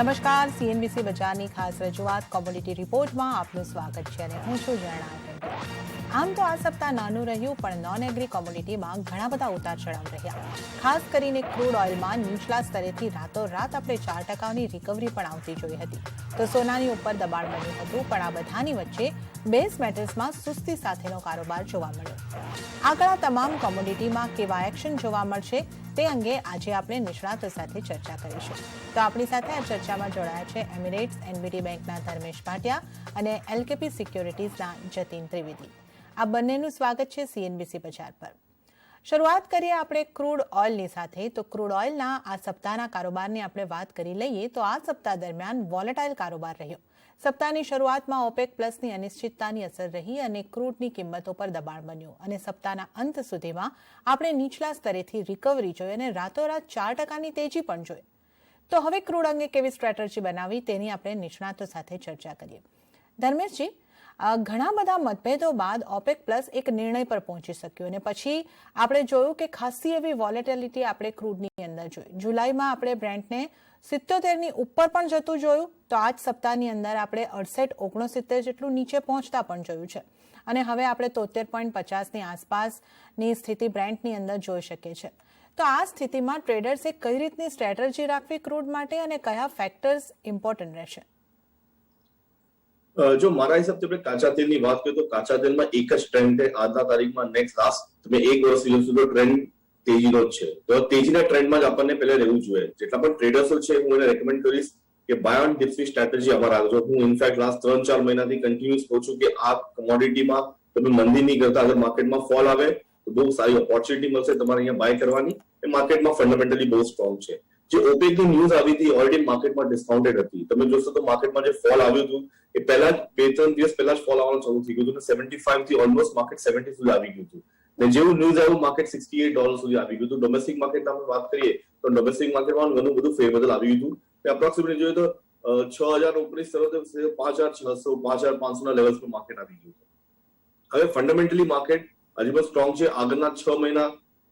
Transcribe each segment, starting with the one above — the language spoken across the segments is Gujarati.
નમસ્કાર, સીએનબીસી બજારની ખાસ રજૂઆત કોમોડિટી રિપોર્ટમાં આપનું સ્વાગત છે અને હું છું ઝરણા ટંડેલ। આમ તો આ સપ્તાહ નાનું રહ્યું, પણ નોન એગ્રી કોમોડિટીમાં ઘણા બધા ઉતાર ચઢાવ રહ્યા। ખાસ કરીને ક્રૂડ ઓઇલમાં નીચલા સ્તરેથી રાતોરાત આપણે 4%ની રિકવરી પણ આવતી જોઈ હતી, તો સોનાની ઉપર દબાણ બન્યું હતું। પણ આ બધાની વચ્ચે બેઝ મેટલ્સમાં સુસ્તી સાથેનો કારોબાર જોવા મળ્યો। આગળ આ તમામ કોમોડિટીમાં કેવા એક્શન જોવા મળશે તે અંગે આજે આપણે નિષ્ણાતો સાથે ચર્ચા કરીશું। તો આપણી સાથે આ ચર્ચામાં જોડાયા છે એમિરેટ્સ એનબીટી બેંકના ધર્મેશ ભાટિયા અને એલકેપી સિક્યોરિટીઝના જતીન ત્રિવેદી। આ બંનેનું સ્વાગત છે સીએનબીસી બજાર પર। શરૂઆત કરીએ આપણે ક્રૂડ ઓઇલની સાથે। તો ક્રૂડ ઓઇલના આ સપ્તાહના કારોબારની આપણે વાત કરી લઈએ તો આ સપ્તાહ દરમિયાન વોલેટાઇલ કારોબાર રહ્યો। સપ્તાહની શરૂઆતમાં ઓપેક પ્લસની અનિશ્ચિતતાની અસર રહી અને ક્રૂડની કિંમતો પર દબાણ બન્યું અને સપ્તાહના અંત સુધીમાં આપણે નીચલા સ્તરેથી રિકવરી જોઈ અને રાતોરાત 4%ની તેજી પણ જોઈ। તો હવે ક્રૂડ અંગે કેવી સ્ટ્રેટેજી બનાવી તેની આપણે નિષ્ણાતો સાથે ચર્ચા કરીએ। ધર્મેશજી, ઘણા બધા મતભેદો બાદ ઓપેક પ્લસ એક નિર્ણય પર પહોંચી શક્યો અને પછી આપણે જોયું કે ખાસી એવી વોલેટિલિટી આપણે ક્રૂડની અંદર જોઈ। જુલાઈમાં આપણે બ્રેન્ટને 77ની ઉપર પણ જતું જોયું, તો આજ સપ્તાહની અંદર આપણે 68-69 જેટલું નીચે પહોંચતા પણ જોયું છે અને હવે આપણે 73.50ની આસપાસની સ્થિતિ બ્રેન્ટની અંદર જોઈ શકીએ છીએ। તો આ સ્થિતિમાં ટ્રેડર્સે કઈ રીતની સ્ટ્રેટેજી રાખવી ક્રૂડ માટે અને કયા ફેક્ટર્સ ઇમ્પોર્ટન્ટ રહેશે? જો મારા હિસાબથી આપણે કાચા તેલની વાત કરીએ તો કાચા તેલમાં એક જ ટ્રેન્ડ છે આજના તારીખમાં। નેક્સ્ટ લાસ્ટ તમે એક વર્ષ સુધીનો ટ્રેન્ડ તેજીનો જ છે, તો તેજીના ટ્રેન્ડમાં જ આપણને પહેલા રહેવું જોઈએ। જેટલા પણ ટ્રેડર્સો છે હું એને રેકમેન્ડ કરીશ કે બાય ઓન ડિપ્સની સ્ટ્રેટેજી આમાં રાખજો। હું ઇનફેક્ટ લાસ્ટ 3-4 મહિનાથી કન્ટિન્યુઅસ કહું છું કે આ કોમોડિટીમાં તમે મંદી નહીં કરતા, અગર માર્કેટમાં ફોલ આવે તો બહુ સારી ઓપોર્ચ્યુનિટી મળશે તમારે અહીંયા બાય કરવાની। એ માર્કેટમાં ફંડામેન્ટલી બહુ સ્ટ્રોંગ છે। જે ઓપેકની ન્યૂઝ આવી હતી ઓલરેડી માર્કેટમાં ડિસ્કાઉન્ટેડ હતી। તમે જોશો તો માર્કેટમાં જે ફોલ આવ્યું હતું એ પહેલા જ 2-3 દિવસ પહેલા જ ફોલ આવવાનું શરૂ થઈ ગયું હતું। 75 થી ઓલમોસ્ટ માર્કેટ 70 સુધી આવી ગયું હતું ને જેવું ન્યૂઝ આવ્યું માર્કેટ $68 સુધી આવી ગયું હતું। ડોમેસ્ટિક માર્કેટમાં આપણે વાત કરીએ તો ડોમેસ્ટિક માર્કેટમાં ઘણું બધું ફેવરેબલ આવી ગયું હતું। એપ્રોક્સિમેટલી જોઈએ તો 6019 તરફ 5600 5500 ના લેવલ્સ પર માર્કેટ આવી ગયું છે। હવે ફંડામેન્ટલી માર્કેટ હજી પણ સ્ટ્રોંગ છે। આગળના 6 મહિના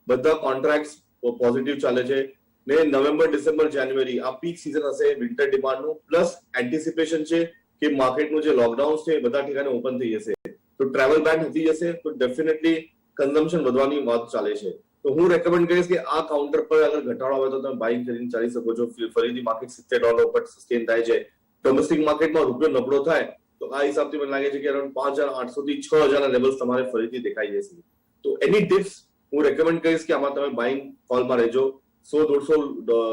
બધા કોન્ટ્રાક્ટ્સ પોઝિટિવ ચાલે છે ને નવેમ્બર, ડિસેમ્બર, જાન્યુઆરી આ પીક સીઝન હશે વિન્ટર ડિમાન્ડનું, પ્લસ એન્ટિસિપેશન છે કે માર્કેટનું જે લોકડાઉન છે એ બધા ઠેકાણે ઓપન થઈ જશે, તો ટ્રાવેલ બેન હટી જશે, તો ડેફિનેટલી કન્ઝમ્પશન વધવાની વાત ચાલે છે। તો હું રેકમેન્ડ કરીશ કે આ કાઉન્ટર પર અગર ઘટાડો આવે તો તમે બાઇંગ કરીને ચાલી શકો છો। ફરીથી માર્કેટ $70 પર સસ્ટેન થાય છે। ડોમેસ્ટિક માર્કેટમાં રૂપિયો નબળો થાય તો આ હિસાબથી મને લાગે છે કે અરાઉન્ડ 5800 થી 6000 ના લેવલ્સ તમારે ફરીથી દેખાઈ જશે। તો એની ટિપ્સ હું રેકમેન્ડ કરીશ કે આમાં તમે બાઇંગ કોલમાં રહેજો। 100-150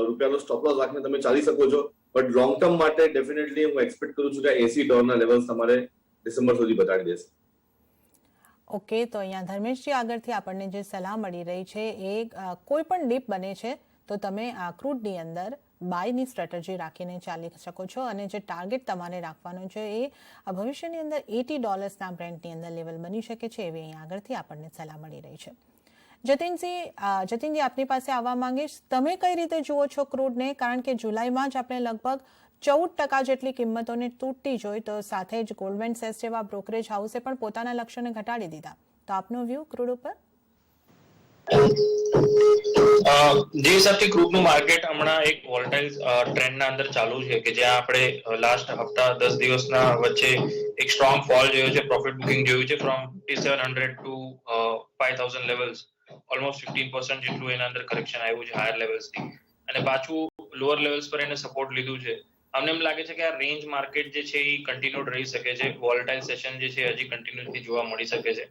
રૂપિયાનો સ્ટોપ લોસ રાખીને તમે ચાલી શકો છો, બટ લોંગ ટર્મ માટે ડેફિનેટલી હું એક્સપેક્ટ કરું છું કે $80 ના લેવલ્સ તમારે ડિસેમ્બર સુધી બતાડી દેશે। ઓકે, તો અહીંયા ધર્મેશજી આગળથી આપણને જે સલાહ મળી રહી છે એ કોઈ પણ ડીપ બને છે તો તમે આ ક્રૂડની અંદર બાયની સ્ટ્રેટેજી રાખીને ચાલી શકો છો અને જે ટાર્ગેટ તમારે રાખવાનો છે એ ભવિષ્યની અંદર $80ના બ્રેન્ટની અંદર લેવલ બની શકે છે એવી અહીંયા આગળથી આપણને સલાહ મળી રહી છે। જતીનજી આપની પાસે આવવા માંગીશ, તમે કઈ રીતે જુઓ છો ક્રૂડને? કારણ કે જુલાઈમાં જ આપણે લગભગ 14% જેટલી કિંમતોને તૂટતી જોઈ, તો સાથે જ ગોલ્ડમેન સેક્સ જેવા બ્રોકરેજ હાઉસે પણ પોતાના લક્ષ્યને ઘટાડી દીધા। તો આપનો વ્યૂ ક્રૂડ ઉપર? જે હિસાબથી ક્રૂડનું માર્કેટ હમણાં એક વોલેટાઇલ ટ્રેન્ડના અંદર ચાલુ છે કે જ્યાં આપણે લાસ્ટ હપ્તા 10 દિવસના વચ્ચે એક સ્ટ્રોંગ ફોલ જોયો છે, પ્રોફિટ બુકિંગ જોયું છે ફ્રોમ 5700 ટુ 5000 લેવલ્સ, ઓલમોસ્ટ 15% જેટલું એના અંદર કરેક્શન આવ્યું છે હાયર લેવલ્સથી, અને પાછું લોઅર લેવલ્સ પર એને સપોર્ટ લીધું છે। અમને એમ લાગે છે કે આ રેન્જ માર્કેટ જે છે એ કન્ટિન્યુડ રહી શકે છે। વોલેટાઇલ સેશન જે છે હજી કન્ટિન્યુઅસલી જોવા મળી શકે છે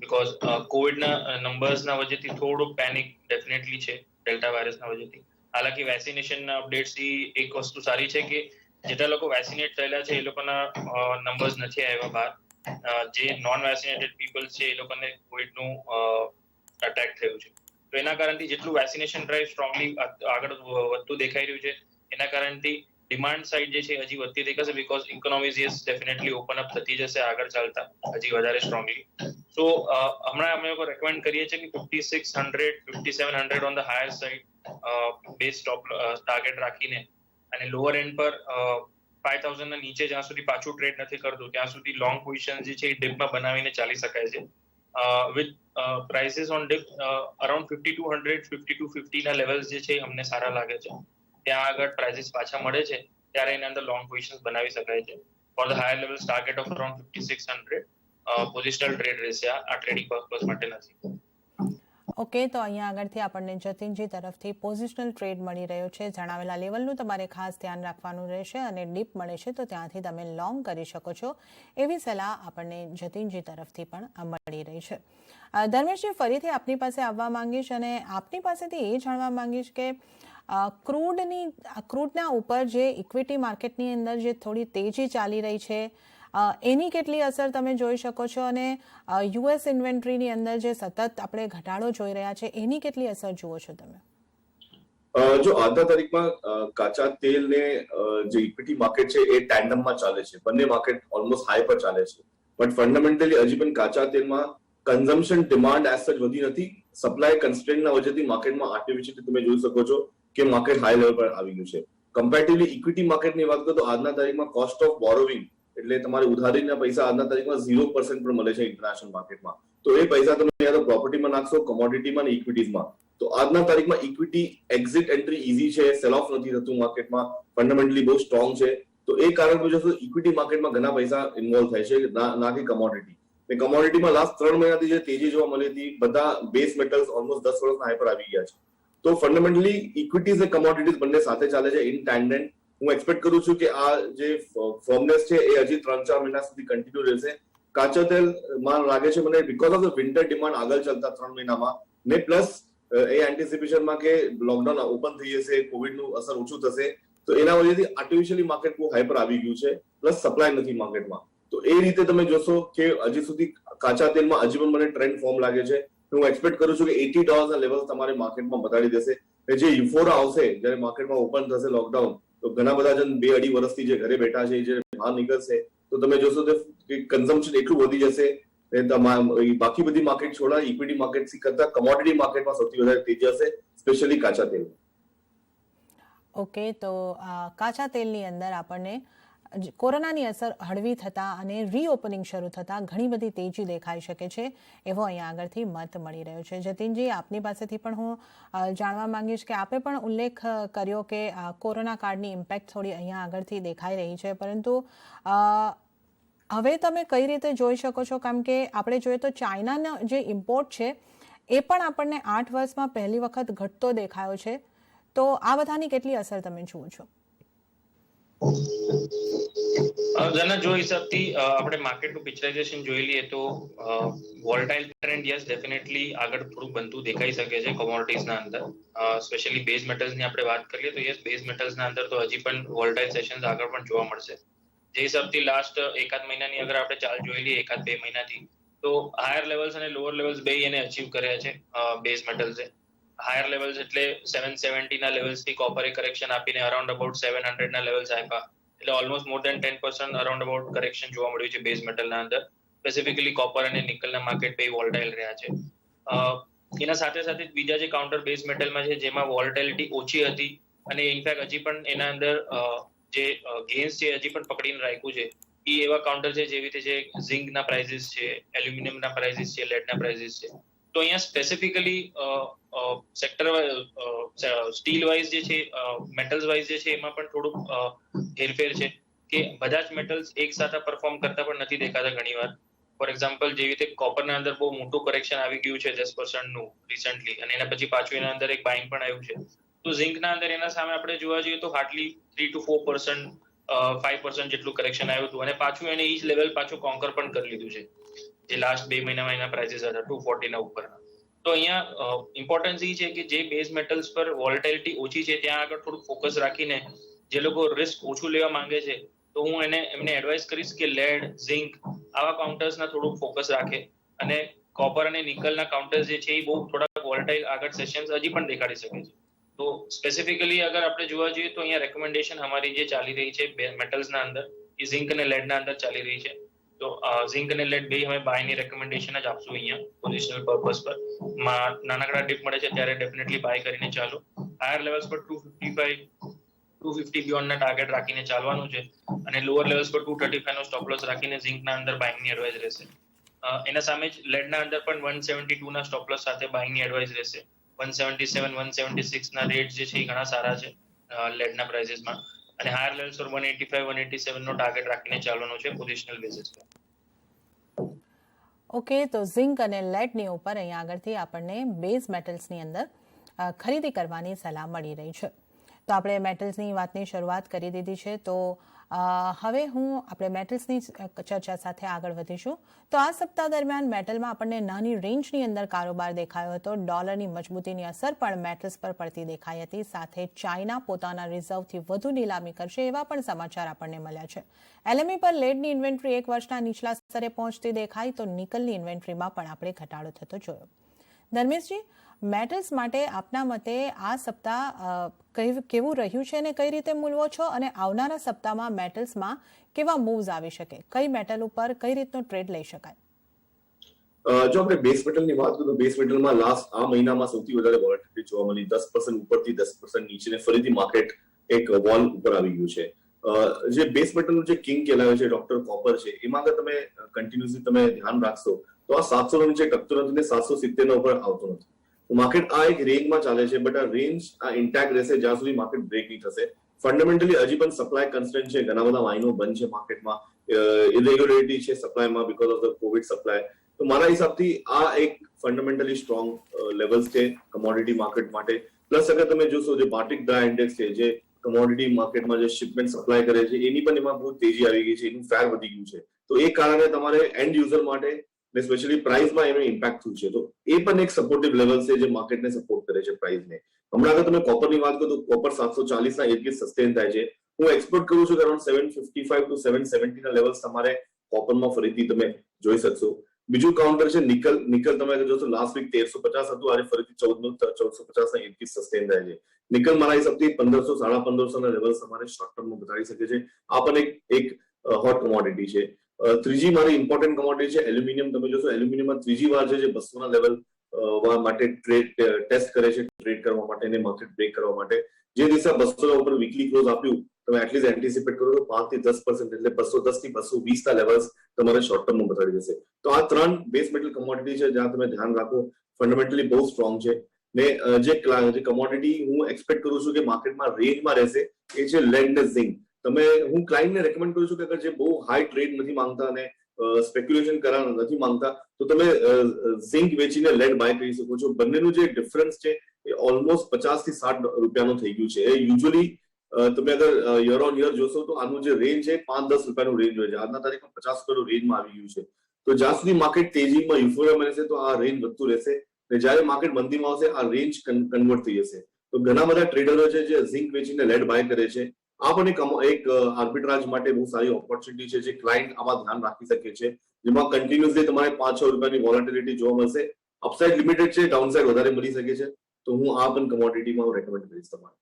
બીકોઝ કોવિડના નંબર્સના વજહથી થોડું પેનિક ડેફિનેટલી છે ડેલ્ટા વાયરસના વજહથી। હાલાકી વેક્સિનેશનના અપડેટ્સથી એક વસ્તુ સારી છે કે જેટલા લોકો વેક્સિનેટ થયેલા છે એ લોકોના નંબર્સ નથી આવ્યા બહાર। જે નોન વેક્સિનેટેડ પીપલ છે એ લોકોને કોવિડનું અટેક થયું છે, તો એના કારણથી જેટલું વેક્સિનેશન ડ્રાઈવ સ્ટ્રોંગલી આગળ વધતું દેખાઈ રહ્યું છે એના કારણથી ડિમાન્ડ સાઇડ જે છે હજી વધતી દેખાશે because economies definitely open up થતી જશે આગળ ચાલતા હજી વધારે સ્ટ્રોંગલી। સો હમણાં અમે લોકો રેકમેન્ડ કરીએ છીએ કે 5600-5700 on the higher side base stop target રાખીને અને લોઅર એન્ડ પર 5000 ના નીચે જ્યાં સુધી પાછું ટ્રેડ નથી કરતું ત્યાં સુધી લોંગ પોઝિશન જે છે એ ડિપમાં બનાવીને ચાલી શકાય છે। with prices on dip around 5200 5250 ના લેવલ્સ જે છે અમને સારા લાગે છે, ત્યાં આગળ પ્રાઇસીસ પાછા મળે છે ત્યારે એના અંદર લોંગ પોઝિશન્સ બનાવી શકાય છે. For the higher levels target of around 5600 positional trade રહેશે આ ટ્રેડિંગ પર્પઝ માટે નથી. ઓકે, તો અહીંયા આગળથી આપણને જતીનજી તરફથી પોઝિશનલ ટ્રેડ મળી રહ્યો છે. જણાવેલા લેવલનું તમારે ખાસ ધ્યાન રાખવાનું રહેશે અને ડીપ મળે છે તો ત્યાંથી તમે લોંગ કરી શકો છો એવી સલાહ આપણને જતીનજી તરફથી પણ મળી રહી છે. ધર્મેશજી, ફરીથી આપની પાસે આવવા માંગીશ અને આપની પાસેથી એ જાણવા માંગીશ કે ક્રૂડના ઉપર જે ઇક્વિટી માર્કેટની અંદર જે થોડી તેજી ચાલી રહી છે એની કેટલી અસર તમે જોઈ શકો છો અને યુએસ ઇન્વેન્ટરીની અંદર જે સતત આપણે ઘટાડો જોઈ રહ્યા છે એની કેટલી અસર જુઓ છો તમે? જો આજના તારીખમાં કાચા તેલ ને જે ઇક્વિટી માર્કેટ છે એ ટેન્ડમમાં ચાલે છે. બંને માર્કેટ ઓલમોસ્ટ હાઈ પર ચાલે છે. બટ ફંડામેન્ટલી હજી પણ કાચા તેલમાં કન્ઝમ્પશન ડિમાન્ડ એઝ સચ વધી નથી. સપ્લાય કન્સ્ટ્રેન્ટના વજહથી માર્કેટમાં આર્ટિફિશિયલી તમે જોઈ શકો છો કે માર્કેટ હાઈ લેવલ પર આવી ગયું છે. કમ્પેરેટિવલી ઇક્વિટી માર્કેટની વાત કરો તો આજના તારીખમાં કોસ્ટ ઓફ બોરોવિંગ એટલે તમારે ઉધારીના પૈસા આજના તારીખમાં 0% પર મળે છે ઇન્ટરનેશનલ માર્કેટમાં. તો એ પૈસા તમે યા તો પ્રોપર્ટીમાં નાખશો, કોમોડિટીમાં અને ઇક્વિટીઝમાં. તો આજના તારીખમાં ઇક્વિટી એક્ઝિટ એન્ટ્રી ઈઝી છે, સેલ ઓફ નથી થતું માર્કેટમાં, ફંડામેન્ટલી બહુ સ્ટ્રોંગ છે. તો એ કારણ જોશો ઇક્વિટી માર્કેટમાં ઘણા પૈસા ઇન્વોલ્વ થાય છે, ના કે કોમોડિટી. કોમોડિટીમાં લાસ્ટ 3 મહિનાથી જે તેજી જોવા મળી હતી, બધા બેઝ મેટલ્સ ઓલમોસ્ટ 10 વર્ષના હાઈ પર આવી ગયા છે. તો ફંડામેન્ટલી ઇક્વિટીઝ અને કોમોડિટીઝ બંને સાથે ચાલે છે ઇન ટેન્ડેન્ટ. હું એક્સપેક્ટ કરું છું કે આ જે ફોર્મનેસ છે એ હજી 3-4 મહિના સુધી કન્ટિન્યુ રહેશે. કાચા તેલ માં લાગે છે મને because of the winter demand આગળ ચાલતા 3 મહિનામાં ને પ્લસ એ એન્ટિસિપેશનમાં કે લોકડાઉન ઓપન થઈ જશે, કોવિડનું અસર ઓછું થશે, તો એના વજહથી આર્ટિફિશિયલી માર્કેટ બહુ હાઈ પર આવી ગયું છે, પ્લસ સપ્લાય નથી માર્કેટમાં. તો એ રીતે તમે જોશો કે હજી સુધી કાચા તેલમાં હજી પણ મને ટ્રેન્ડ ફોર્મ લાગે છે. હું એક્સપેક્ટ કરું છું કે $80 ના લેવલ તમારે માર્કેટમાં બતાડી દેશે. જે યુફોરા આવશે જ્યારે માર્કેટમાં ઓપન થશે લોકડાઉન, તો ઘણા બધા જણ 2-2.5 વર્ષથી જે ઘરે બેઠા છે જે બહાર નીકળશે તો તમે જોશો કે કન્ઝમ્પશન એટલું વધી જશે. બાકી બધી માર્કેટ છોડા ઇક્વિટી માર્કેટ કરતા કમોડિટી માર્કેટમાં સૌથી વધારે તેજી હશે, સ્પેશિયલી કાચા તેલ. ઓકે, તો કાચા તેલની અંદર આપણને કોરોનાની અસર હળવી થતાં અને રીઓપનિંગ શરૂ થતાં ઘણી બધી તેજી દેખાઈ શકે છે એવો અહીંયા આગળથી મત મળી રહ્યો છે. જતીનજી, આપની પાસેથી પણ હું જાણવા માંગીશ કે આપે પણ ઉલ્લેખ કર્યો કે કોરોના કાળની ઇમ્પેક્ટ થોડી અહીંયા આગળથી દેખાઈ રહી છે, પરંતુ હવે તમે કઈ રીતે જોઈ શકો છો? કારણ કે આપણે જોઈએ તો ચાઇનાનો જે ઇમ્પોર્ટ છે એ પણ આપણને 8 વર્ષમાં પહેલી વખત ઘટતો દેખાયો છે. તો આ બધાની કેટલી અસર તમે જુઓ છો? જેના જો હિસાબથી આપણે માર્કેટનું પિક્ચરાઇઝેશન જોઈ લઈએ તો વોલેટાઇલ ટ્રેન્ડ યસ ડેફિનેટલી આગળ થોડું બનતું દેખાઈ શકે છે કોમોડિટીઝના અંદર. સ્પેશિયલી બેઝ મેટલ્સની આપણે વાત કરીએ તો યસ બેઝ મેટલ્સના અંદર તો હજી પણ વોલેટાઇલ સેશન્સ આગળ પણ જોવા મળશે. જે હિસાબથી લાસ્ટ એકાદ મહિનાની અગર આપણે ચાલ જોઈ લઈએ 1-2 મહિનાથી, તો હાયર લેવલ્સ અને લોઅર લેવલ્સ બે એને અચીવ કર્યા છે બેઝ મેટલ્સે. હાયર લેવલ્સ એટલે 770 ના લેવલ્સથી કોપરે કરેક્શન આપીને અરાઉન્ડ અબાઉટ 700 ના લેવલ્સ આપ્યા. એટલે almost more than 10% around about correction જોવા મળ્યું છે બેઝ મેટલના અંદર. સ્પેસિફિકલી કોપર અને નિકલના માર્કેટ બે વોલેટાઇલ રહ્યા છે. એના સાથે સાથે બીજા જે કાઉન્ટર બેઝ મેટલમાં છે જેમાં વોલેટિલિટી ઓછી હતી અને ઇનફેક્ટ હજી પણ એના અંદર જે ગેન્સ છે હજી પણ પકડીને રાખ્યું છે એ એવા કાઉન્ટર છે જેવી રીતે જે ઝિંકના પ્રાઇસીસ છે, એલ્યુમિનિયમના પ્રાઇસીસ છે, લેડના પ્રાઇસીસ છે. તો અહીંયા સ્પેસિફિકલી સેક્ટર સ્ટીલ વાઇઝ જે છે, મેટલ્સ વાઇઝ જે છે એમાં પણ થોડુંક હેરફેર છે કે બધા જ મેટલ્સ એક સાથે પરફોર્મ કરતા પણ નથી દેખાતા ઘણીવાર. ફોર એક્ઝામ્પલ જેવી રીતે કોપરના અંદર બહુ મોટું કરેક્શન આવી ગયું છે 10% નું રિસન્ટલી, અને એના પછી પાછું એના અંદર એક બાઇંગ પણ આવ્યું છે. તો ઝિંકના અંદર એના સામે આપણે જોવા જઈએ તો હાર્ડલી 3 to 4%, 5% જેટલું કરેક્શન આવ્યું હતું અને પાછું એને ઈ જ લેવલ પાછું કોન્કર પણ કરી લીધું છે જે લાસ્ટ 2 મહિનામાં એના પ્રાઇસીસ હતા 240 ના ઉપરના. તો અહીંયા ઇમ્પોર્ટન્સ એ છે કે જે બેઝ મેટલ્સ પર વોલેટિલિટી ઓછી છે ત્યાં આગળ થોડું ફોકસ રાખીને જે લોકો રિસ્ક ઓછું લેવા માંગે છે તો હું એમને એડવાઇસ કરીશ કે લેડ, ઝિંક આવા કાઉન્ટર્સના થોડુંક ફોકસ રાખે. અને કોપર અને નિકલના કાઉન્ટર્સ જે છે એ બહુ થોડા વોલેટાઇલ આગળ સેશન્સ હજી પણ દેખાડી શકે છે. તો સ્પેસિફિકલી અગર આપણે જોવા જઈએ તો અહીંયા રેકમેન્ડેશન અમારી જે ચાલી રહી છે મેટલ્સના અંદર એ ઝિંક અને લેડના અંદર ચાલી રહી છે. તો ઝિંક અને લેડ બે અમે બાયની રેકમેન્ડેશન જ આપશું અહીંયા પોઝિશનલ પર્પઝ પર. નાનકડા ડીપ મળે છે ત્યારે ડેફિનેટલી બાય કરીને ચાલો. હાયર લેવલ્સ પર 250 બિયોન્ડના ટાર્ગેટ રાખીને ચાલવાનું છે અને લોઅર લેવલ્સ પર 235 નો સ્ટોપ લોસ રાખીને ઝિંકના અંદર બાઇંગની એડવાઇસ રહેશે. એના સામે જ લેડના અંદર પણ 172 ના સ્ટોપ લોસ સાથે બાઇંગની એડવાઇસ રહેશે. 177, 176 ના રેટ જે છે એ ઘણા સારા છે લેડના પ્રાઇસીસમાં. અને હાયર લેવલ્સ પર 185 187 નો ટાર્ગેટ રાખીને ચાલવાનો છે પોઝિશનલ બેસિસ પર. ઓકે, તો ઝિંક અને લેડની ઉપર અહીંયા આગળથી આપણને બેઝ મેટલ્સની અંદર ખરીદી કરવાની સલાહ મળી રહી છે. તો આપણે મેટલ્સની વાતની શરૂઆત કરી દીધી છે, તો હવે આપણે મેટલ્સની ચર્ચા સાથે આગળ વધીશું. તો આ સપ્તાહ દરમિયાન મેટલમાં આપણને નાની રેન્જની અંદર કારોબાર દેખાયો હતો. ડોલરની મજબૂતીની અસર પણ મેટલ્સ પર પડતી દેખાઈ હતી. સાથે ચાઇના પોતાના રિઝર્વથી વધુ નીલામી કરશે એવા પણ સમાચાર આપણને મળ્યા છે. એલએમઈ પર લેડની ઇન્વેન્ટરી 1 વર્ષના નીચલા સ્તરે પહોંચતી દેખાઈ, તો નિકલની ઇન્વેન્ટરીમાં પણ આપણે ઘટાડો થતો જોયો. ધર્મેશજી, મેટલ્સ માટે આપના મતે આ સપ્તાહ કેવું રહ્યું છે અને કઈ રીતે મૂલવો છો, અને આવનારા સપ્તાહમાં મેટલ્સમાં કેવા મૂવ્સ આવી શકે, કઈ મેટલ ઉપર કઈ રીતનો ટ્રેડ લઈ શકાય? જો આપણે બેઝ મેટલની વાત કરીએ તો બેઝ મેટલમાં લાસ્ટ આ મહિનામાં સૌથી વધારે વોલેટિલિટી જોવા મળી. 10% ઉપરથી 10% નીચે, ફરીથી માર્કેટ એક વોલ ઉપર આવી ગયું છે. જે બેઝ મેટલનું જે કિંગ કહેવાય છે ડોક્ટર કોપર છે, એમાં અગર તમે કન્ટિન્યુઅસલી તમે ધ્યાન રાખશો તો આ 700 નીચે ટકતો નથી ને 770 ઉપર આવતો નથી. માર્કેટ આ એક રેન્જમાં ચાલે છે, બટ આ રેન્જ આ ઇન્ટેક્ટ રહેશે જ્યાં સુધી માર્કેટ બ્રેક નહીં થશે. ફંડામેન્ટલી હજી પણ સપ્લાય કન્સ્ટ્રેન્ટ છે, ઘણા બધા માઇનો બંધ છે માર્કેટમાં, ઇરેગ્યુલેરિટી છે સપ્લાયમાં because of the covid supply. તો મારા હિસાબથી આ એક ફંડામેન્ટલી સ્ટ્રોંગ લેવલ્સ છે કમોડિટી માર્કેટ માટે. પ્લસ અગર તમે જોશો જે બાર્ટિક ડ્રાય ઇન્ડેક્સ છે, જે કમોડિટી માર્કેટમાં જે શિપમેન્ટ સપ્લાય કરે છે, એની પણ એમાં બહુ તેજી આવી ગઈ છે, એનું ફેર વધી ગયું છે. તો એ કારણે તમારે એન્ડ યુઝર માટે સ્પેશિયલી પ્રાઇસમાં એનો ઇમ્પેક્ટ થયું છે. તો એ પણ એક સપોર્ટિવ લેવલ છે જે માર્કેટને સપોર્ટ કરે છે પ્રાઇસને. હમણાં અગર તમે કોપરની વાત કરો તો કોપર 740 ના ઇર્દ ગિર્દ સસ્ટેન થાય છે. હું એક્સપેક્ટ કરું છું કે અરાઉન્ડ 755 ટુ 770 ના લેવલ્સ તમારે કોપરમાં ફરીથી તમે જોઈ શકશો. બીજું કાઉન્ટર છે નિકલ. નિકલ તમે જોશો લાસ્ટ વીક 1350 હતું, આજે ફરીથી 1450 ના ઇર્દ ગિર્દ સસ્ટેન થાય છે. નિકલ મારા હિસાબથી 1500 1550 ના લેવલ્સ તમારે શોર્ટ ટર્મમાં બતાવી શકે છે. આ પણ એક હોટ કોમોડિટી છે. ત્રીજી મારી ઇમ્પોર્ટન્ટ કોમોડિટી છે એલ્યુમિનિયમ. તમે જોશો એલ્યુમિનિયમમાં ત્રીજી વાર છે જે 200 ના લેવલ માટે ટેસ્ટ કરે છે ટ્રેડ કરવા માટે અને માર્કેટ બ્રેક કરવા માટે. જે દિવસે 200 ઉપર વીકલી ક્લોઝ આપ્યું, તમે એટલીસ્ટ એન્ટિસિપેટ કરો તો 5 થી 10% એટલે 210 થી 220 ના લેવલ્સ તમારે શોર્ટ ટર્મમાં બતાવી દેશે. તો આ 3 બેઝ મેટલ કોમોડિટી છે જ્યાં તમે ધ્યાન રાખો, ફંડામેન્ટલી બહુ સ્ટ્રોંગ છે. ને જે કોમોડિટી હું એક્સપેક્ટ કરું છું કે માર્કેટમાં રેન્જમાં રહેશે એ છે લેડ ને ઝિંક. હું ક્લાયન્ટને રેકમેન્ડ કરું છું કે અગર જે બહુ હાઈ ટ્રેડ નથી માંગતા અને સ્પેક્યુલેશન કરવા નથી માંગતા તો તમે ઝિંક વેચીને લેડ બાય કરી શકો છો. બંનેનું જે ડિફરન્સ છે એ ઓલમોસ્ટ 50 થી 60 રૂપિયાનું થઈ ગયું છે. એ યુઝ્યુઅલી તમે અગર યર ઓન યર જોશો તો આનું જે રેન્જ છે 5-10 રૂપિયાનું રેન્જ હોય છે. આજના તારીખમાં 50 રૂપિયાનું રેન્જમાં આવી ગયું છે. તો જ્યાં સુધી માર્કેટ તેજીમાં યુફોરિયા રહેશે તો આ રેન્જ વધતું રહેશે, અને જ્યારે માર્કેટ મંદીમાં આવશે આ રેન્જ કન્વર્ટ થઈ જશે. તો ઘણા બધા ટ્રેડરો છે જે ઝિંક વેચીને લેડ બાય કરે છે. આ પણ એક આર્બિટ્રાજ માટે બહુ સારી ઓપોર્ચ્યુનિટી છે જે ક્લાયન્ટ આમાં ધ્યાન રાખી શકે છે, જેમાં કન્ટિન્યુઅસલી તમારે 5-6 રૂપિયાની વોલેટિલિટી જોવા મળશે. અપસાઇડ લિમિટેડ છે, ડાઉનસાઇડ વધારે મળી શકે છે. તો હું આ પણ કમોડિટીમાં રેકમેન્ડ કરીશ તમારે.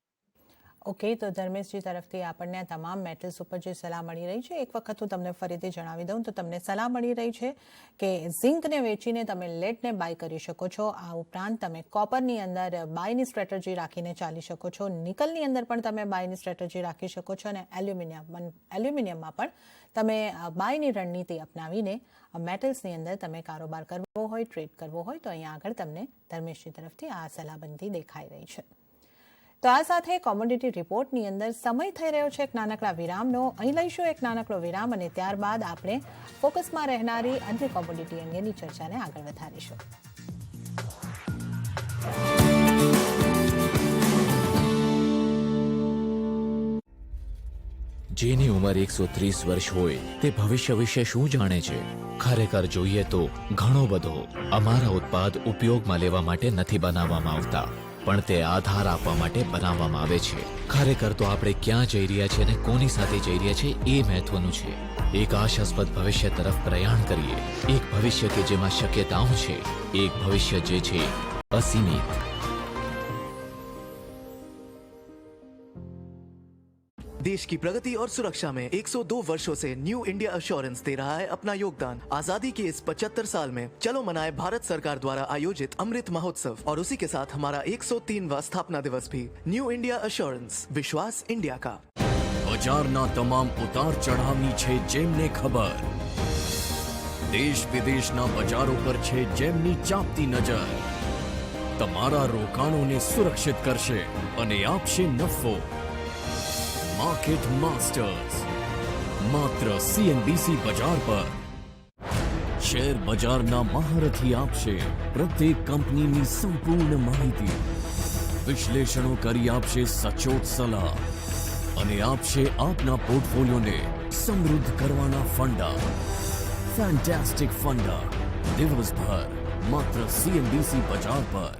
ઓકે, તો ધર્મેશજી તરફથી આપણને તમામ મેટલ્સ ઉપર જે સલાહ મળી રહી છે, એક વખત હું તમને ફરીથી જણાવી દઉં તો તમને સલાહ મળી રહી છે કે ઝિંકને વેચીને તમે લેડને બાય કરી શકો છો. આ ઉપરાંત તમે કોપરની અંદર બાયની સ્ટ્રેટેજી રાખીને ચાલી શકો છો. નિકલની અંદર પણ તમે બાયની સ્ટ્રેટેજી રાખી શકો છો, અને એલ્યુમિનિયમમાં પણ તમે બાયની રણનીતિ અપનાવીને મેટલ્સની અંદર તમે કારોબાર કરવો હોય, ટ્રેડ કરવો હોય તો અહીંયા આગળ તમને ધર્મેશજી તરફથી આ સલાહબંધી દેખાઈ રહી છે. તો આ સાથે કોમોડિટી રિપોર્ટની અંદર સમય થઈ રહ્યો છે એક નાનકડા વિરામનો. અહીં લઈશું એક નાનકડો વિરામ અને ત્યારબાદ આપણે ફોકસમાં રહેનારી અન્ય કોમોડિટી અંગેની ચર્ચાને આગળ વધારીશું. જેની ઉંમર 130 વર્ષ હોય તે ભવિષ્ય વિશે શું જાણે છે? ખરેખર જોઈએ તો ઘણો બધો. અમારા ઉત્પાદ ઉપયોગમાં લેવા માટે નથી બનાવવામાં આવતા, પણ તે આધાર આપવા માટે બનાવવામાં આવે છે. ખરેખર તો આપણે ક્યાં જઈ રહ્યા છીએ અને કોની સાથે જઈ રહ્યા છીએ એ મહત્વનું છે. એક આશાસ્પદ ભવિષ્ય તરફ પ્રયાણ કરીએ. એક ભવિષ્ય કે જેમાં શક્યતાઓ છે. એક ભવિષ્ય જે છે અસીમિત. देश की प्रगति और सुरक्षा में 102 वर्षों से न्यू इंडिया एश्योरेंस दे रहा है अपना योगदान. आजादी के इस 75 साल में चलो मनाए भारत सरकार द्वारा आयोजित अमृत महोत्सव और उसी के साथ हमारा 103वां स्थापना दिवस भी. न्यू इंडिया एश्योरेंस, विश्वास इंडिया का. બજારના તમામ ઉતાર ચઢાવની છે જેમને ખબર. દેશ વિદેશના બજારો પર છે જેમની ચાંપતી નજર. તમારા રોકાણોને સુરક્ષિત કરશે અને આપશે નફો. માર્કેટ માસ્ટર્સ માત્ર CNBC બજાર પર. શેર બજારના મહારથી આપશે પ્રત્યેક કંપનીની સંપૂર્ણ માહિતી, વિશ્લેષણો કરી આપશે સચોટ સલાહ અને આપશે આપના પોર્ટફોલિયોને સમૃદ્ધ કરવાના ફંડા. ફેન્ટાસ્ટિક ફંડા દિવસભર માત્ર CNBC બજાર પર.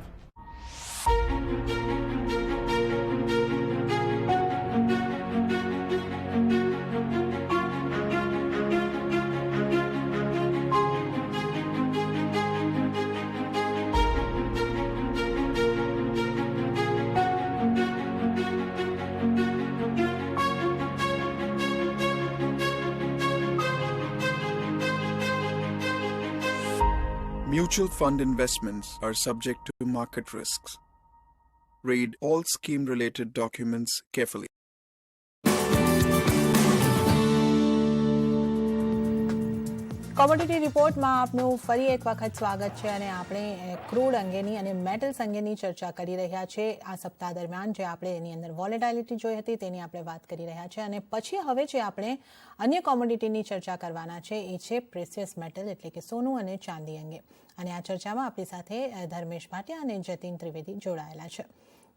Mutual fund investments are subject to market risks. Read all scheme-related documents carefully. Commodity રિપોર્ટમાં આપનું ફરી એક વખત સ્વાગત છે અને આપણે ક્રૂડ અંગેની અને મેટલ્સ અંગેની ચર્ચા કરી રહ્યા છે. આ સપ્તાહ દરમિયાન જે આપણે એની અંદર વોલેટાઇલિટી જોઈ હતી તેની આપણે વાત કરી રહ્યા છે અને પછી હવે જે આપણે અન્ય કોમોડિટીની ચર્ચા કરવાના છે એ છે પ્રેસિયસ મેટલ એટલે કે સોનું અને ચાંદી અંગે. અને આ ચર્ચામાં આપણી સાથે ધર્મેશ ભાટિયા અને જતીન ત્રિવેદી જોડાયેલા છે.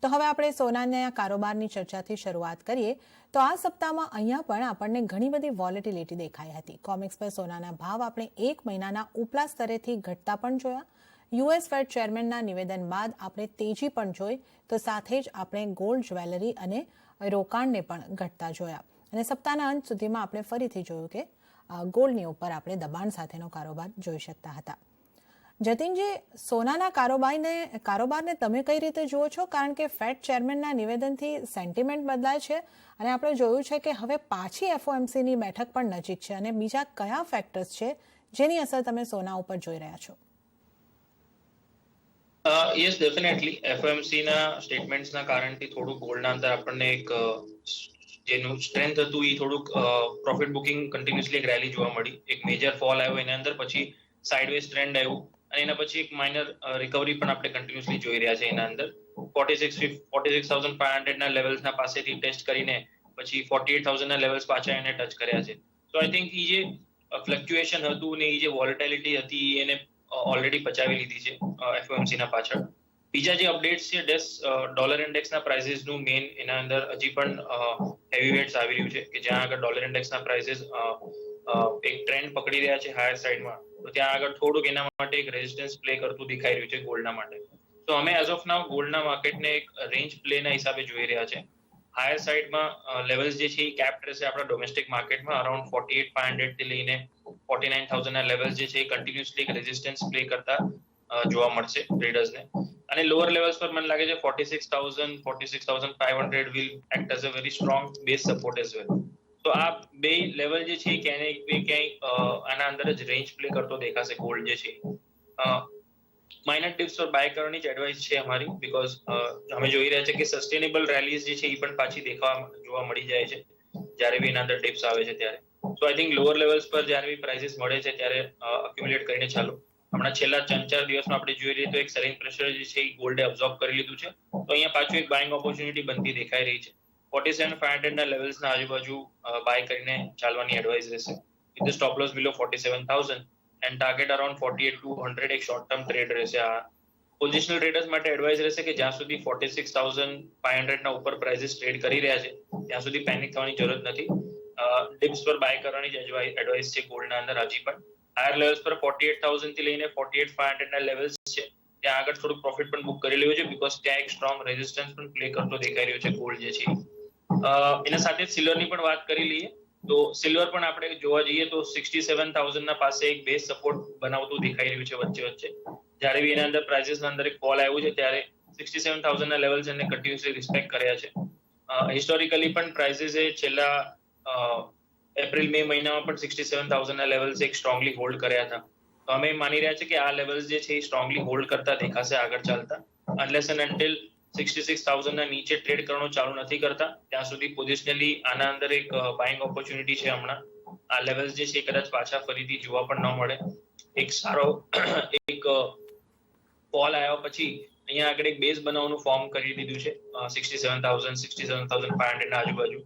તો હવે આપણે સોનાના કારોબારની ચર્ચાથી શરૂઆત કરીએ તો આ સપ્તાહમાં અહીંયા પણ આપણને ઘણી બધી વોલેટિલિટી દેખાઈ હતી. કોમેક્સ પર સોનાના ભાવ આપણે એક મહિનાના ઉપલા સ્તરેથી ઘટતા પણ જોયા. US ફેડ ચેરમેનના નિવેદન બાદ આપણે તેજી પણ જોઈ તો સાથે જ આપણે ગોલ્ડ, જ્વેલરી અને રોકાણને પણ ઘટતા જોયા અને સપ્તાહના અંત સુધીમાં આપણે ફરીથી જોયું કે ગોલ્ડની ઉપર આપણે દબાણ સાથેનો કારોબાર જોઈ શકતા હતા. જતીનજી, સોનાના કારોબારને તમે કઈ રીતે જુઓ છો? કારણ કે ફેડ ચેરમેનના નિવેદનથી સેન્ટિમેન્ટ બદલાય છે અને આપણે જોયું છે કે હવે પાછી FOMCની બેઠક પણ નજીક છે અને બીજા કયા ફેક્ટર્સ છે જેની અસર તમે સોના ઉપર જોઈ રહ્યા છો? યસ, ડેફિનેટલી FOMCના સ્ટેટમેન્ટ્સના કારણથી થોડુંક ગોલ્ડના અંદર આપણને એક જેનું સ્ટ્રેન્થ હતું એ થોડુંક પ્રોફિટ બુકિંગ કન્ટિન્યુઅસલી એક રેલી જોવા મળી. એક મેજર ફોલ આવ્યો એના અંદર, પછી સાઇડવેઝ ટ્રેન્ડ આવ્યું અને એના પછી એક માઇનર રિકવરી પણ આપણે કન્ટિન્યુઅસલી જોઈ રહ્યા છે. એના અંદર 46,500 ના લેવલ્સના પાસેથી ટેસ્ટ કરીને પછી 48,000 ના લેવલ્સ પાછા એને ટચ કર્યા છે. તો આઈ થિંક એ જે ફ્લક્ચ્યુએશન હતું ને એ જે વોલેટાઇલિટી હતી એને ઓલરેડી પચાવી લીધી છે FOMCના પાછળ. બીજા જે અપડેટ્સ છે, ડોલર ઇન્ડેક્સના પ્રાઇસીસનું મેઇન એના અંદર હજી પણ હેવી વેટ્સ આવી રહ્યું છે કે જ્યાં આગળ ડોલર ઇન્ડેક્સના પ્રાઇસીસ એક ટ્રેન્ડ પકડી રહ્યા છે હાયર સાઇડમાં. તો ત્યાં આગળ થોડુંક એના માટે એક રેઝિસ્ટન્સ પ્લે કરતું દેખાઈ રહ્યું છે ગોલ્ડના માટે. તો અમે એઝ ઓફ નાઉ ગોલ્ડના માર્કેટને એક રેન્જ પ્લેના હિસાબે જોઈ રહ્યા છે. હાયર સાઇડમાં લેવલ્સ જે છે એ કેપ્ડ રહેશે આપણા ડોમેસ્ટિક માર્કેટમાં અરાઉન્ડ 48,500 થી લઈને 49,000 ના લેવલ્સ જે છે એ કન્ટિન્યુઅસલી એક રેઝિસ્ટન્સ પ્લે કરતા જોવા મળશે ટ્રેડર્સને. અને લોઅર લેવલ્સ પર મને લાગે છે 46,000, 46,500 will act as a very strong base support as well. તો આ બે લેવલ જે છે ક્યાંય આના અંદર જ રેન્જ પ્લે કરતો દેખાશે ગોલ્ડ જે છે. માઇનર ટિપ્સ પર બાય કરવાની જ એડવાઇસ છે અમારી, બીકોઝ અમે જોઈ રહ્યા છે કે સસ્ટેનેબલ રેલીઝ જે છે એ પણ પાછી જોવા મળી જાય છે જ્યારે બી એના અંદર ટિપ્સ આવે છે ત્યારે. સો આઈ થિંક લોઅર લેવલ્સ પર જ્યારે બી પ્રાઇસીસ મળે છે ત્યારે અક્યુમ્યુલેટ કરીને ચાલો. હમણાં છેલ્લા 3-4 દિવસમાં આપણે જોઈ રહીએ તો એક સેલિંગ પ્રેશર જે છે એ ગોલ્ડે અબ્ઝોર્બ કરી લીધું છે. તો અહીંયા પાછું એક બાઇંગ ઓપોર્ચ્યુનિટી બનતી દેખાઈ રહી છે. 47,500 ના લેવલ્સના આજુબાજુ બાય કરીને ચાલવાની એડવાઇસ રહેશે. With the stop loss below 47,000 and target around 48,200 એક શોર્ટ ટર્મ ટ્રેડ રહેશે. આ પોઝિશનલ ટ્રેડર્સ માટે એડવાઇસ રહેશે કે જ્યાં સુધી 46,500 ના ઉપર પ્રાઇસીસ ટ્રેડ કરી રહ્યા છે ત્યાં સુધી પેનિક થવાની જરૂરત નથી. ડિપ્સ પર બાય કરવાની જ એડવાઇસ છે ગોલ્ડના અંદર હજી પણ. હાયર લેવલ્સ પર 48,000 થી લઈને 48,500 ના લેવલ્સ છે ત્યાં આગળ થોડુંક પ્રોફિટ પણ બુક કરી લેવું છે, બીકોઝ ત્યાં એક સ્ટ્રોંગ રેઝિસ્ટન્સ પણ પ્લે કરતો દેખાઈ રહ્યો છે ગોલ્ડ જે છે. એના સાથે સિલ્વરની પણ વાત કરી લઈએ તો સિલ્વર પણ આપણે જોવા જઈએ તો 67,000 ના પાસે એક બેઝ સપોર્ટ બનાવતું દેખાઈ રહ્યું છે વચ્ચે. જ્યારે બી એના અંદર પ્રાઇસીસના અંદર એક ફોલ આવ્યું છે ત્યારે 67,000 ના લેવલ્સ એને કન્ટિન્યુઅસલી રિસ્પેક્ટ કર્યા છે. હિસ્ટોરિકલી પણ પ્રાઇસીસે છેલ્લા એપ્રિલ-મે મહિનામાં પણ 67,000 ના લેવલ્સ એક સ્ટ્રોંગલી હોલ્ડ કર્યા હતા. તો અમે માની રહ્યા છે કે આ લેવલ્સ જે છે એ સ્ટ્રોંગલી હોલ્ડ કરતા દેખાશે આગળ ચાલતા. અનલેસ એન્ડ અન્ટિલ 66,000 ના નીચે ટ્રેડ કરવાનું ચાલુ નથી કરતા ત્યાં સુધી પોઝિશનલી આના અંદર એક બાઇંગ ઓપોર્ચ્યુનિટી છે. હમણાં આ લેવલ્સ જે છે કદાચ પાછા ફરીથી જોવા પણ ન મળે. એક સારો એક ફોલ આવ્યા પછી અહીંયા આગળ એક બેઝ બનાવવાનું ફોર્મ કરી દીધું છે 67,000, 67,500 ના આજુબાજુ.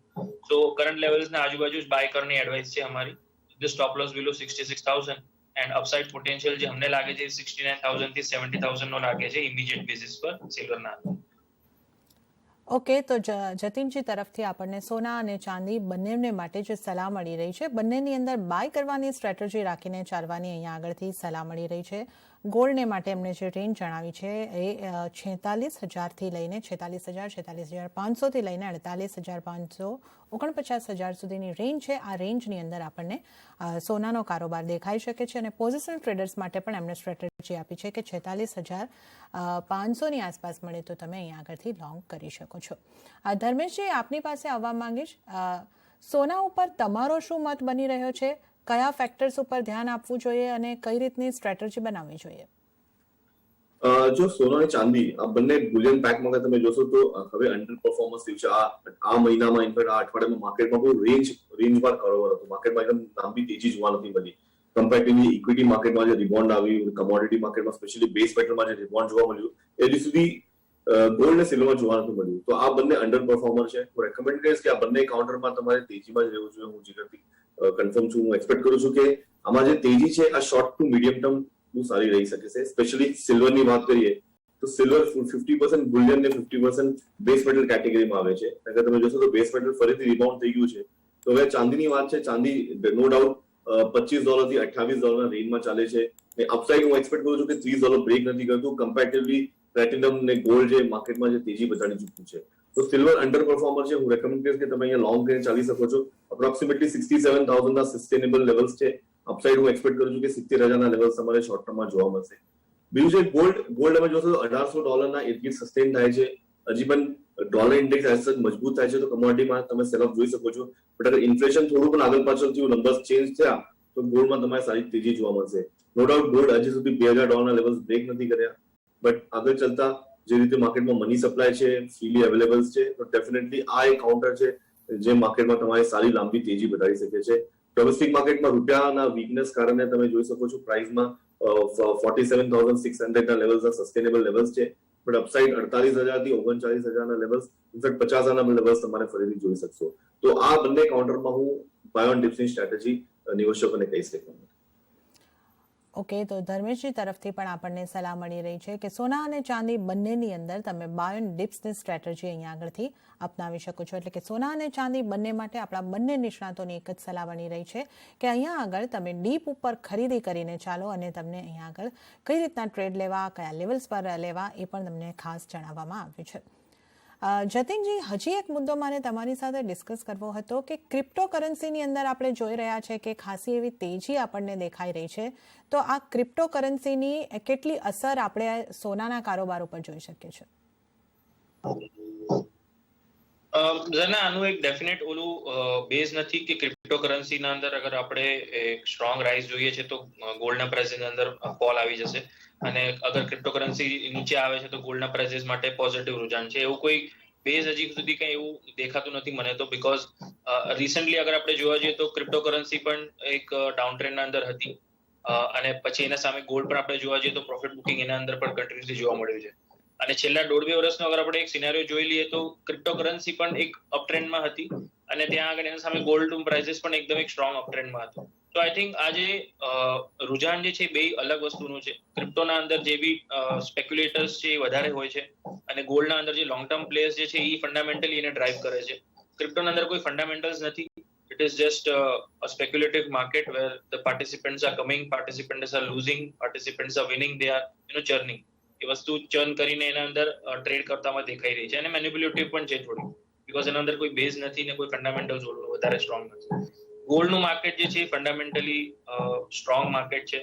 સો કરંટ લેવલ્સ ના આજુબાજુ જ બાય કરવાની એડવાઇસ છે અમારી. The stop loss below 66,000 and upside potential જે અમને લાગે છે 69,000 થી 70,000 નો લાગે છે ઇમિડિયેટ બેસિસ પર સિલ્વરના. ઓકે, તો જતીનજી તરફથી આપણને સોના અને ચાંદી બંનેને માટે જે સલાહ મળી રહી છે, બંનેની અંદર બાય કરવાની સ્ટ્રેટેજી રાખીને ચાલવાની અહીંયા આગળથી સલાહ મળી રહી છે. ગોલ્ડને માટે એમણે જે રેન્જ જણાવી છે એ 46,000થી લઈને 46,000, 46,500થી લઈને 48,500, 49,000 સુધીની રેન્જ છે. આ રેન્જની અંદર આપણને સોનાનો કારોબાર દેખાઈ શકે છે અને પોઝિશનલ ટ્રેડર્સ માટે પણ એમણે સ્ટ્રેટેજી આપી છે કે 46,500ની આસપાસ મળે તો તમે અહીંયા આગળથી લોંગ કરી શકો છો. ધર્મેશજી, આપની પાસે આવવા માંગીશ, સોના ઉપર તમારો શું મત બની રહ્યો છે? કયા ફેક્ટર્સ ઉપર ધ્યાન આપવું જોઈએ અને કઈ રીતની સ્ટ્રેટેજી બનાવવી જોઈએ? જો સોના અને ચાંદી આ બંને બુલિયન પેકમાં તમે જોશો તો હવે અંડર પરફોર્મન્સ થયું છે. આ મહિનામાં ઇનફેક્ટ આ અઠવાડિયામાં માર્કેટમાં બહુ રેન્જમાં કારોબાર હતો. માર્કેટમાં એકદમ લાંબી તેજી જોવા નથી મળી. કમ્પેરેટિવલી ઇક્વિટી માર્કેટમાં જે રિબોન્ડ આવ્યું, કમોડિટી માર્કેટમાં સ્પેશિયલી બેઝ મેટલમાં જે રિબોન્ડ જોવા મળ્યું, એ સુધી ગોલ્ડ અને સિલ્વરમાં જોવા નથી મળ્યું. તો આ બંને અંડર પરફોર્મર છે. હું રેકમેન્ડ કરીશ કે આ બંને કાઉન્ટરમાં તમારે તેજીમાં જ રહેવું જોઈએ. હું જીગરથી કન્ફર્મ છું. હું એક્સપેક્ટ કરું છું કે આમાં જે તેજી છે આ શોર્ટ ટુ મીડિયમ ટર્મ બહુ સારી રહી શકે છે. સ્પેશિયલી સિલ્વરની વાત કરીએ તો સિલ્વર 50% બુલિયન ને 50% બેઝ મેટલ કેટેગરીમાં આવે છે. કારણ કે તમે જોશો તો બેઝ મેટલ ફરીથી રિબાઉન્ડ થઈ ગયું છે. તો હવે ચાંદીની વાત છે. ચાંદી નો ડાઉટ $25 થી $28 રેન્જમાં ચાલે છે. અપસાઇડ હું એક્સપેક્ટ કરું છું કે $30 બ્રેક નથી કરતું. કમ્પેરેટિવલી પ્લેટિનમ ને ગોલ્ડ જે માર્કેટમાં જે તેજી બતાડી ચૂક્યું છે. તો સિલ્વર અંડર પરફોર્મર છે. હું રેકમેન્ડ કરીશ કે તમે અહીંયા લોંગ કરીને ચાલી શકો છો. અપ્રોક્સિમેટલી 67,000 ના સસ્ટેનેબલ લેવલ્સ છે. અપસાઇડ હું એક્સપેક્ટ કરું છું કે 70,000 ના લેવલ્સ તમારે શોર્ટ ટર્મમાં જોવા મળશે. બીજું છે ગોલ્ડ તમે જોશો તો $1,800 ઇર્દ સસ્ટેન થાય છે. હજી પણ ડોલર ઇન્ડેક્સ એઝ સચ મજબૂત થાય છે તો કમોડિટીમાં તમે સેલ ઓફ જોઈ શકો છો. બટ અગર ઇન્ફ્લેશન થોડું પણ આગળ પાછળ થયું, નંબર્સ ચેન્જ થયા તો ગોલ્ડમાં તમારે સારી તેજી જોવા મળશે. નો ડાઉટ ગોલ્ડ હજી સુધી $2,000 ના લેવલ્સ બ્રેક નથી કર્યા. બટ આગળ ચાલતા જે રીતે માર્કેટમાં મની સપ્લાય છે, ફ્રીલી અવેલેબલ છે, તો ડેફિનેટલી આ એક કાઉન્ટર છે જે માર્કેટમાં તમારી સારી લાંબી તેજી બતાવી શકે છે. ડોમેસ્ટિક માર્કેટમાં રૂપિયાના વીકનેસ કારણે તમે જોઈ શકો છો પ્રાઇસમાં 47,600 ના લેવલ્સ સસ્ટેનેબલ લેવલ્સ છે. બટ અપસાઇડ 48,000 થી 39,000 ના લેવલ્સ, ઇનફેક્ટ 50,000 ના લેવલ્સ તમારે ફરીથી જોઈ શકશો. તો આ બંને કાઉન્ટરમાં હું બાય ઓન ડિપ્સની સ્ટ્રેટેજી નિવેશકોને કહી શકું. ઓકે, તો ધર્મેશજી તરફથી પણ આપણને સલાહ મળી રહી છે કે સોના અને ચાંદી બંનેની અંદર તમે બાય ઓન ડિપ્સની સ્ટ્રેટેજી અહીંયા આગળથી અપનાવી શકો છો. એટલે કે સોના અને ચાંદી બંને માટે આપણા બંને નિષ્ણાતોની એક જ સલાહ બની રહી છે કે અહીંયા આગળ તમે ડીપ ઉપર ખરીદી કરીને ચાલો અને તમને અહીંયા આગળ કઈ રીતના ટ્રેડ લેવા, કયા લેવલ્સ પર લેવા એ પણ તમને ખાસ જણાવવામાં આવ્યું છે. જતીનજી, હજી એક મુદ્દો મારે તમારી સાથે ડિસ્કસ કરવો હતો કે ક્રિપ્ટોકરન્સીની અંદર આપણે જોઈ રહ્યા છે કે ખાસી એવી તેજી આપણને દેખાઈ રહી છે. તો આ ક્રિપ્ટોકરન્સીની કેટલી અસર આપણે સોનાના કારોબાર ઉપર જોઈ શકીએ છીએ? આનું એક ડેફિનેટ ઓલું બેઝ નથી કે ક્રિપ્ટોકરન્સીના અંદર અગર આપણે એક સ્ટ્રોંગ રાઇઝ જોઈએ છે તો ગોલ્ડના પ્રાઇસની અંદર ફોલ આવી જશે, અને અગર ક્રિપ્ટોકરન્સી નીચે આવે છે તો ગોલ્ડના પ્રાઇસીસ માટે પોઝિટિવ રુઝાન છે. એવું કોઈ બેઝ હજી સુધી કઈ એવું દેખાતું નથી મને તો. બીકોઝ રિસેન્ટલી અગર આપણે જોવા જઈએ તો ક્રિપ્ટોકરન્સી પણ એક ડાઉન ટ્રેન્ડના અંદર હતી, અને પછી એના સામે ગોલ્ડ પણ આપણે જોવા જઈએ તો પ્રોફિટ બુકિંગ એના અંદર પણ કન્ટિન્યુઅસલી જોવા મળ્યું છે. અને છેલ્લા 1.5-2 વર્ષનો અગર આપણે એક સિનેરિયો જોઈ લઈએ તો ક્રિપ્ટોકરન્સી પણ એક અપટ્રેન્ડમાં હતી, અને ત્યાં આગળ એના સામે ગોલ્ડ પ્રાઇસીસ પણ એકદમ એક સ્ટ્રોંગ અપટ્રેન્ડમાં હતો. તો આઈ થિંક આજે રુઝાન જે છે બે અલગ વસ્તુનું છે. ક્રિપ્ટોના અંદર જે બી સ્પેક્યુલેટર્સ છે એ વધારે હોય છે, અને ગોલ્ડના અંદર જે લોંગ ટર્મ પ્લેયર્સ જે છે એ ફંડામેન્ટલી એને ડ્રાઈવ કરે છે. ક્રિપ્ટોના અંદર કોઈ ફંડામેન્ટલ્સ નથી. It is just a speculative market where the participants are coming, participants are losing, participants are winning, they are churning. એ વસ્તુ ચર્ન કરીને એના અંદર ટ્રેડ કરતામાં દેખાઈ રહી છે, અને મેનિપ્યુલેટિવ પણ છે થોડી, બીકોઝ એના અંદર કોઈ બેઝ નથી ને કોઈ ફંડામેન્ટલ્સ વધારે સ્ટ્રોંગ નથી. ગોલ્ડનું માર્કેટ જે છે ફંડામેન્ટલી સ્ટ્રોંગ માર્કેટ છે,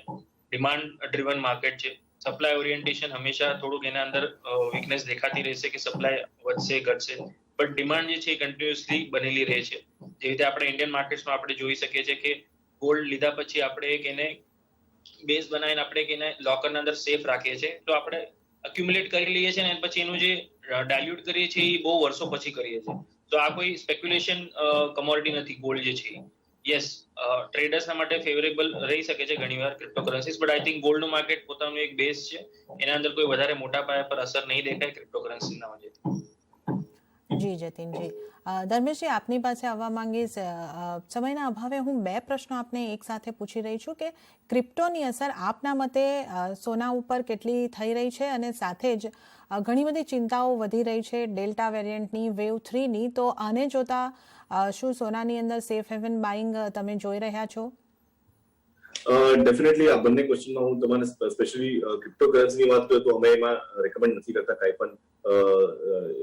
ડિમાન્ડ ડ્રિવન માર્કેટ છે. સપ્લાય ઓરિએન્ટેશન હંમેશા થોડુંક એના અંદર વીકનેસ દેખાતી રહેશે કે સપ્લાય વધશે ઘટશે, બટ ડિમાન્ડ જે છે એ કન્ટિન્યુઅસલી બનેલી રહે છે. જે રીતે આપણે ઇન્ડિયન માર્કેટ્સમાં આપણે જોઈ શકીએ છીએ કે ગોલ્ડ લીધા પછી આપણે એક એને બેઝ બનાવીને આપણે એને લોકરના અંદર સેફ રાખીએ છીએ, તો આપણે અક્યુમ્યુલેટ કરી લઈએ છીએ, અને પછી એનું જે ડાયલ્યુટ કરીએ છીએ એ બહુ વર્ષો પછી કરીએ છીએ. તો આ કોઈ સ્પેક્યુલેશન કમોડિટી નથી ગોલ્ડ જે છે. યસ, ટ્રેડર્સના માટે ફેવરેબલ રહી શકે છે ઘણીવાર ક્રિપ્ટોકરન્સીઝ, બટ આઈ થિંક ગોલ્ડનું માર્કેટ પોતાનું એક બેઝ છે, એના અંદર કોઈ વધારે મોટા પાયા પર અસર નહીં દેખાય ક્રિપ્ટોકરન્સીના વજહથી. જી જતીનજી, ધર્મેશજી આપની પાસે આવવા માંગીશ. સમયના અભાવે હું 2 પ્રશ્નો આપને એક સાથે પૂછી રહી છું કે ક્રિપ્ટોની અસર આપના મતે સોના ઉપર કેટલી થઈ રહી છે, અને સાથે જ ઘણી બધી ચિંતાઓ વધી રહી છે ડેલ્ટા વેરિયન્ટની, વેવ 3ની, તો આને જોતા શું સોનાની અંદર સેફ હેવન બાઇંગ તમે જોઈ રહ્યા છો? ડેફિનેટલી આ બંને ક્વેશ્ચનમાં હું તમને સ્પેશિયલી ક્રિપ્ટોકરન્સીની વાત કરું તો અમે એમાં રેકમેન્ડ નથી કરતા કાંઈ પણ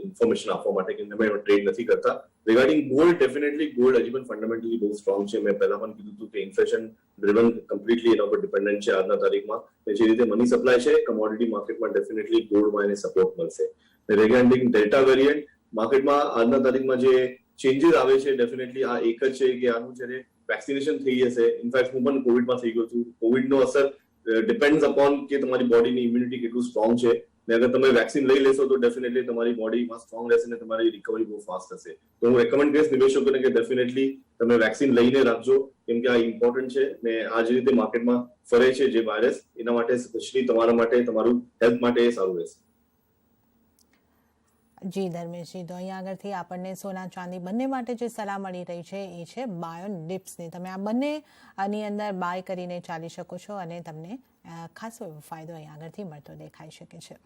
ઇન્ફોર્મેશન આપવા માટે, કે અમે એમાં ટ્રેડ નથી કરતા. રિગાર્ડિંગ ગોલ્ડ, ડેફિનેટલી ગોલ્ડ હજી પણ ફંડામેન્ટલી બહુ સ્ટ્રોંગ છે. મેં પહેલા પણ કીધું હતું કે ઇન્ફ્લેશન ડ્રિવન કમ્પ્લીટલી એના પર ડિપેન્ડન્ટ છે આજના તારીખમાં. જે રીતે મની સપ્લાય છે કમોડિટી માર્કેટમાં, ડેફિનેટલી ગોલ્ડમાં એને સપોર્ટ મળશે. રિગાર્ડિંગ ડેલ્ટા વેરિયન્ટ માર્કેટમાં આજના તારીખમાં જે ચેન્જીસ આવે છે, ડેફિનેટલી આ એક જ છે કે આનું જ્યારે વેક્સિનેશન થઈ જશે, ઇનફેક્ટ હું પણ કોવિડમાં થઈ ગયો છું, કોવિડનો અસર ડિપેન્ડ્સ અપોન કે તમારી બોડીની ઇમ્યુનિટી કેટલું સ્ટ્રોંગ છે. ને અગર તમે વેક્સિન લઈ લેશો તો ડેફિનેટલી તમારી બોડીમાં સ્ટ્રોંગ રહેશે ને તમારી રિકવરી બહુ ફાસ્ટ હશે. તો હું રેકમેન્ડ કરીશ નિવેશકોને કે ડેફિનેટલી તમે વેક્સિન લઈને રાખજો, કેમ કે આ ઇમ્પોર્ટન્ટ છે. ને આ જે રીતે માર્કેટમાં ફરે છે જે વાયરસ, એના માટે સ્પેશિયલી તમારા માટે, તમારું હેલ્થ માટે એ સારું રહેશે. જી ધર્મેશજી, તો અહીંયા આગળથી આપણને સોના ચાંદી બંને માટે જે સલાહ મળી રહી છે એ છે બાય ઓન ડિપ્સની. તમે આ બંને આની અંદર બાય કરીને ચાલી શકો છો અને તમને ખાસો એવો ફાયદો અહીંયા આગળથી મળતો દેખાઈ શકે છે.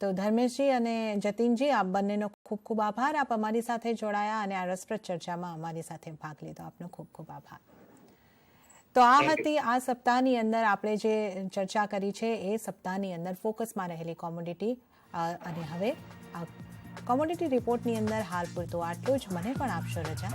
તો ધર્મેશજી અને જતીનજી, આપ બંનેનો ખૂબ ખૂબ આભાર. આપ અમારી સાથે જોડાયા અને આ રસપ્રદ ચર્ચામાં અમારી સાથે ભાગ લીધો. આપનો ખૂબ ખૂબ આભાર. તો આ હતી આ સપ્તાહની અંદર આપણે જે ચર્ચા કરી છે એ સપ્તાહની અંદર ફોકસમાં રહેલી કોમોડિટી. અને હવે કોમોડિટી રિપોર્ટની અંદર હાલ પૂરતું આટલું જ. મને પણ આપશો રજા.